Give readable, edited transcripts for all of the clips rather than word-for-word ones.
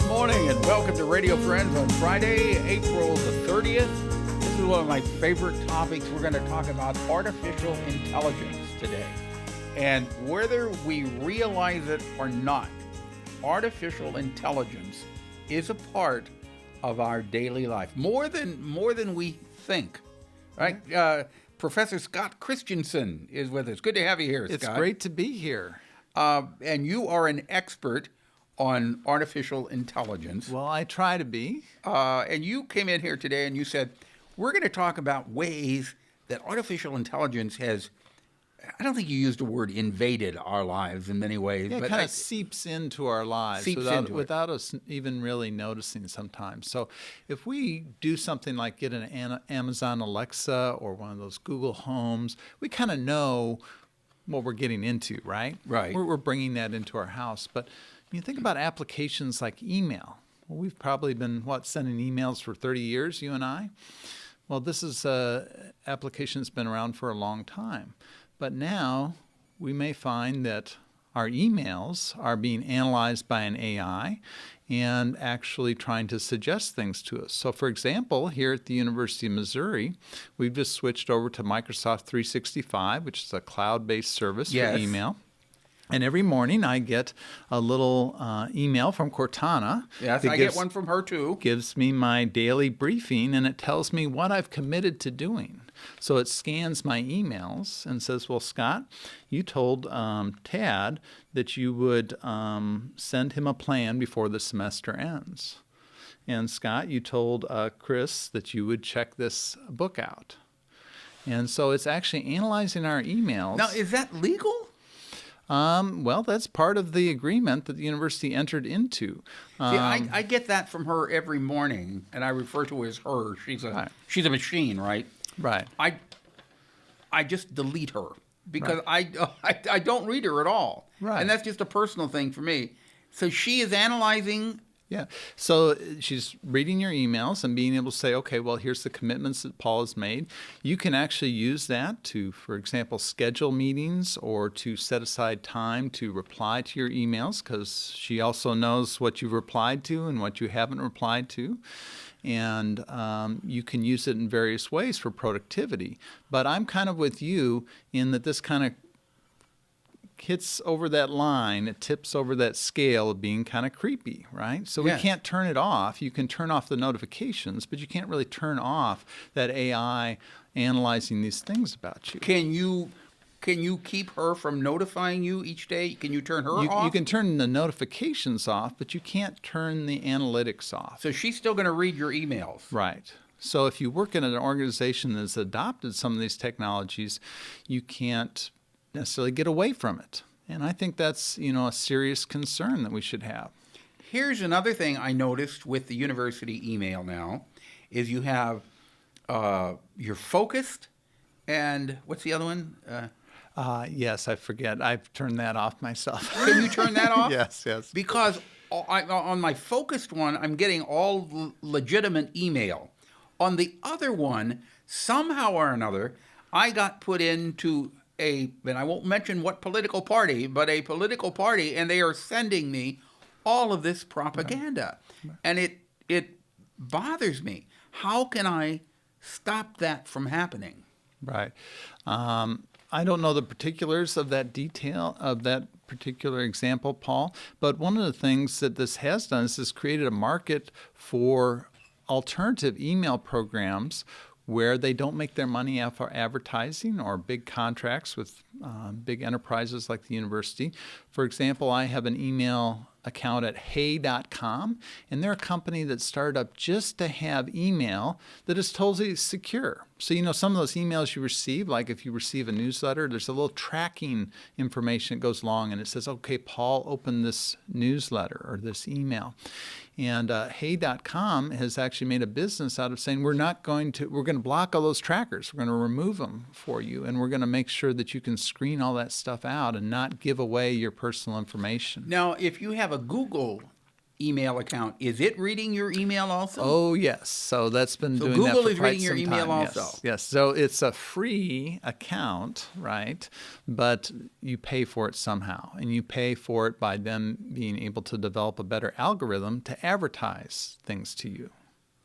Good morning and welcome to Radio Friends on Friday, April the 30th. This is one of my favorite topics. We're going to talk about artificial intelligence today. And whether we realize it or not, artificial intelligence is a part of our daily life, more than we think, right? Professor Scott Christensen is with us. Good to have you here, Scott. It's great to be here. And you are an expert on artificial intelligence. Well, I try to be. And you came in here today and you said, we're going to talk about ways that artificial intelligence has, I don't think you used the word invaded our lives in many ways. Yeah, it but kind of seeps into our lives without us even really noticing sometimes. So if we do something like get an Amazon Alexa or one of those Google Homes, we kind of know what we're getting into, right? Right. We're bringing that into our house. But you think about applications like email. Well, we've probably been, sending emails for 30 years, you and I? Well, this is an application that's been around for a long time. But now we may find that our emails are being analyzed by an AI and actually trying to suggest things to us. So, for example, here at the University of Missouri, we've just switched over to Microsoft 365, which is a cloud-based service for email. And every morning I get a little email from Cortana. Yes, I get one from her too. Gives me my daily briefing, and it tells me what I've committed to doing. So it scans my emails and says, well, Scott, you told Tad that you would send him a plan before the semester ends. And Scott, you told Chris that you would check this book out. And so it's actually analyzing our emails. Now, is that legal? Well, that's part of the agreement that the university entered into. See, I get that from her every morning, and I refer to her as her. She's a machine, right? Right. I just delete her because I don't read her at all. Right. And that's just a personal thing for me. So she is analyzing. Yeah. So she's reading your emails and being able to say, okay, well, here's the commitments that Paul has made. You can actually use that to, for example, schedule meetings or to set aside time to reply to your emails, because she also knows what you've replied to and what you haven't replied to. And you can use it in various ways for productivity. But I'm kind of with you in that this kind of hits over that line, it tips over that scale of being kind of creepy, right? So we can't turn it off. You can turn off the notifications, but you can't really turn off that AI analyzing these things about you. Can you keep her from notifying you each day? Can you turn her off? You can turn the notifications off, but you can't turn the analytics off. So she's still going to read your emails. Right. So if you work in an organization that's adopted some of these technologies, you can't necessarily get away from it. And I think that's, a serious concern that we should have. Here's another thing I noticed with the university email now is you have you're focused, and what's the other one? Yes, I forget. I've turned that off myself. Can you turn that off? Yes. Because on my focused one, I'm getting all legitimate email. On the other one, somehow or another, I got put into and I won't mention what political party, but a political party, and they are sending me all of this propaganda. Right. And it bothers me. How can I stop that from happening? Right. I don't know the particulars of that detail, of that particular example, Paul, but one of the things that this has done is this created a market for alternative email programs where they don't make their money off of advertising or big contracts with big enterprises like the university. For example, I have an email account at hey.com, and they're a company that started up just to have email that is totally secure. So, some of those emails you receive, like if you receive a newsletter, there's a little tracking information that goes along, and it says, okay, Paul, open this newsletter or this email. And hey.com has actually made a business out of saying we're going to block all those trackers. We're going to remove them for you, and we're going to make sure that you can screen all that stuff out and not give away your personal information. Now, if you have a Google email account. Is it reading your email also? Oh, yes. So that's been So doing Google that for is quite reading your some email time. also. Yes. Yes. So it's a free account, right? But you pay for it somehow. And you pay for it by them being able to develop a better algorithm to advertise things to you.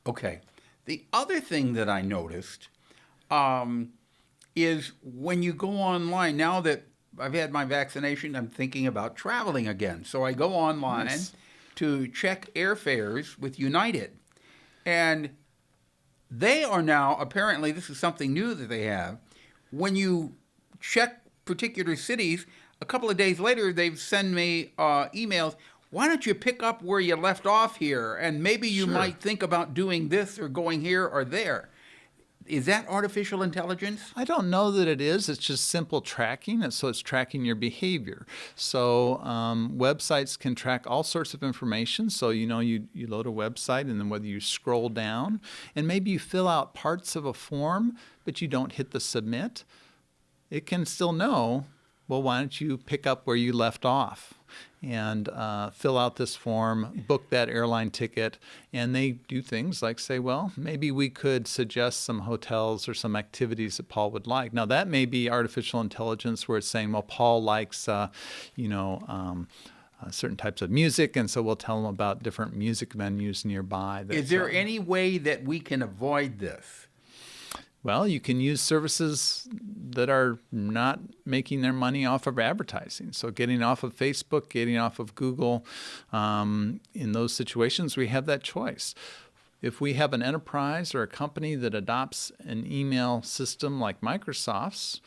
Okay. The other thing that I noticed is when you go online, now that I've had my vaccination, I'm thinking about traveling again. So I go online to check airfares with United. And they are now, apparently, this is something new that they have, when you check particular cities, a couple of days later, they've sent me emails. Why don't you pick up where you left off here? And maybe you might think about doing this or going here or there. Is that artificial intelligence? I don't know that it is. It's just simple tracking. And so it's tracking your behavior. So websites can track all sorts of information. So, you load a website, and then whether you scroll down and maybe you fill out parts of a form, but you don't hit the submit, it can still know, well, why don't you pick up where you left off and fill out this form, book that airline ticket. And they do things like say, well, maybe we could suggest some hotels or some activities that Paul would like. Now, that may be artificial intelligence where it's saying, well, Paul likes, certain types of music, and so we'll tell him about different music venues nearby. Is there any way that we can avoid this? Well, you can use services that are not making their money off of advertising. So getting off of Facebook, getting off of Google, in those situations, we have that choice. If we have an enterprise or a company that adopts an email system like Microsoft's,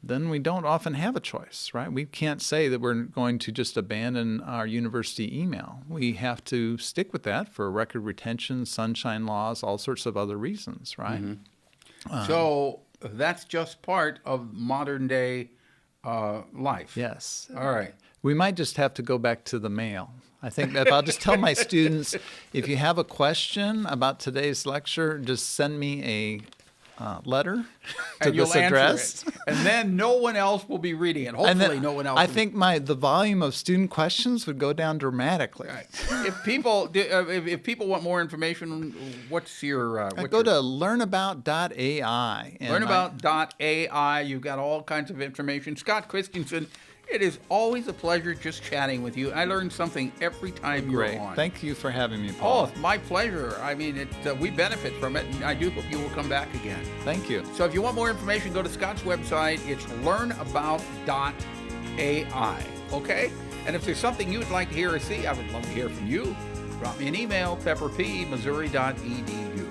then we don't often have a choice, right? We can't say that we're going to just abandon our university email. We have to stick with that for record retention, sunshine laws, all sorts of other reasons, right? Mm-hmm. So that's just part of modern day life. Yes. All right. We might just have to go back to the mail. I think if I'll just tell my students, if you have a question about today's lecture, just send me a letter to this address, and then no one else will be reading it. Hopefully, no one else. I think the volume of student questions would go down dramatically. Right. If people want more information, what's your? Go to learnabout.ai. Learnabout.ai. You've got all kinds of information. Scott Christensen. It is always a pleasure just chatting with you. I learn something every time you're on. Thank you for having me, Paul. Oh, it's my pleasure. I mean, we benefit from it, and I do hope you will come back again. Thank you. So if you want more information, go to Scott's website. It's learnabout.ai, okay? And if there's something you would like to hear or see, I would love to hear from you. Drop me an email, pepperp@missouri.edu.